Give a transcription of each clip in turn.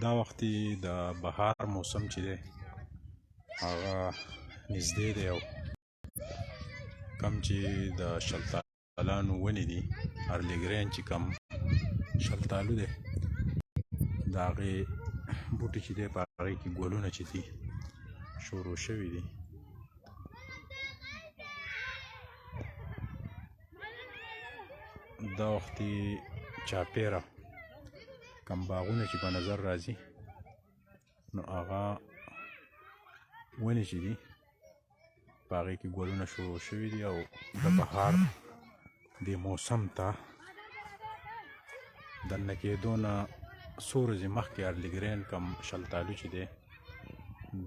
دا وختي د بهار موسم چې دی هغه نږدې دی او کم چې د شلتالانو ونې دي ارلیګرین چې کم شلتالو دی د هغې بوټي چې دی په هغې کې ګلونه چې دي شروع شوي دي. دا وختي چاپیره کم باغونه چې په نظر راځي نو هغه ونې چې دي په هغې کې ګلونه شروع شوي دي او د بهار دې موسم ته دننه کېدو نه څو ورځې مخکې ارلیګرین کم شلتالو چې دی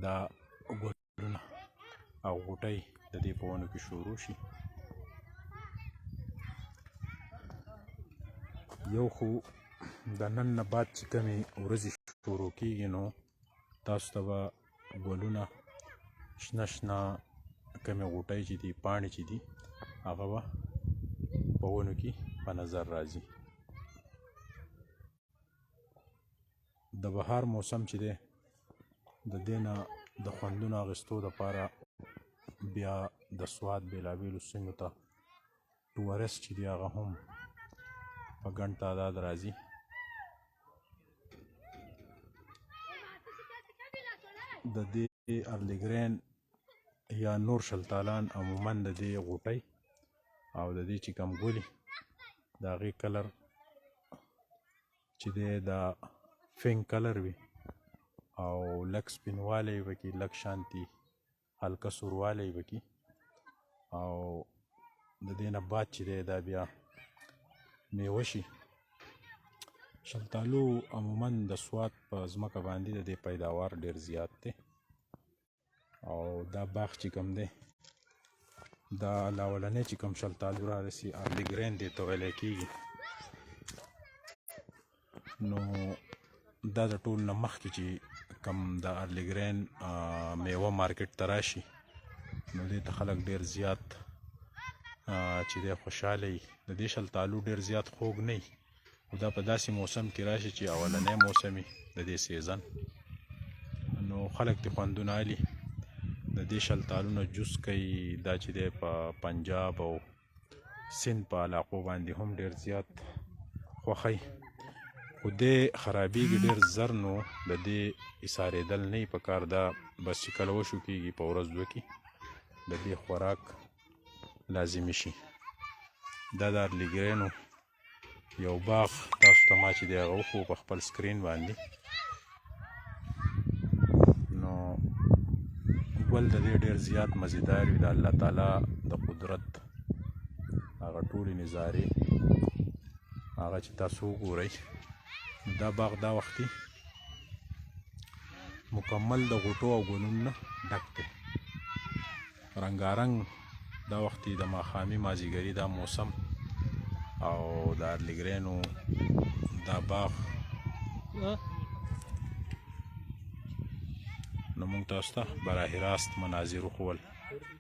دا ګلونه او غوټۍ د دې په ونو کې شروع شي. یو خو د نن نه بعد چې کمې ورځې شروع کېږي نو تاسو ته به ګلونه شنه شنه کمې غوټۍ چې دي پاڼې چې دي هغه به په ونو کې په نظر راځي. د بهار موسم چې دی د دې نه د خوندونو اخیستو دپاره بیا د سوات بېلابېلو سیمو ته ټورست چې دي هغه هم په ګڼ تعداد راځي. د دې ارلیګرین یا نور شلتالان عموما د دې غوټۍ او د دې چې کم ګلي د هغې کلر چې دی دا فینک کلر وي او لږ سپینوالی پکې لږ شانتي هلکه سوروالی پکې او د دې نه بعد چې دی دا بیا میوه شي. شلتالو عموما د سوات په ځمکه باندې د دې پیداوار ډېر زیات دی او دا باغ چې کوم دی دا لاولنی چې کوم شلتالو رارسي ارلیګرین دې ته ویلی کېږي نو دا د ټول نه مخکې چې کم د ارلیګرین میوه مارکیټ ته راشي نو دې ته خلک ډېر زیات چې دی خوشحاله وي. د دې شلتالو ډېر زیات خوږ نه وي خو دا په داسې موسم کې راشي چې اولنی موسم وي د دې سیزن نو خلک ترې خوندونه اخلي. د دې شلتالو نه جوس کوي دا چې دی په پنجاب او سند په علاقو باندې هم ډېر زیات خوښوي خو دې خرابېږي ډېر زر نو د دې ایسارېدل نه وي پکار. دا بس چې کله وشو کېږي په ورځ دوه کې د دې خوراک لازمي شي. دا د ارلیګرینو یو باغ تاسو ته ما چې دی هغه وښو په خپل سکرین باندې نو ګل د دې ډېر زیات مزیدار وي. د الله تعالی د قدرت هغه ټولې نظارې هغه چې تاسو وګورئ دا باغ دا وختي مکمل د غوټو او ګلونو نه ډک دی رنګارنګ. دا وختي د ماښامي مازدیګري دا موسم او د ارلیګرینو دا باغ نو موږ تاسو ته براه راست مناظر وښول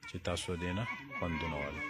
چې تاسو دې نه خوندونه واخلئ.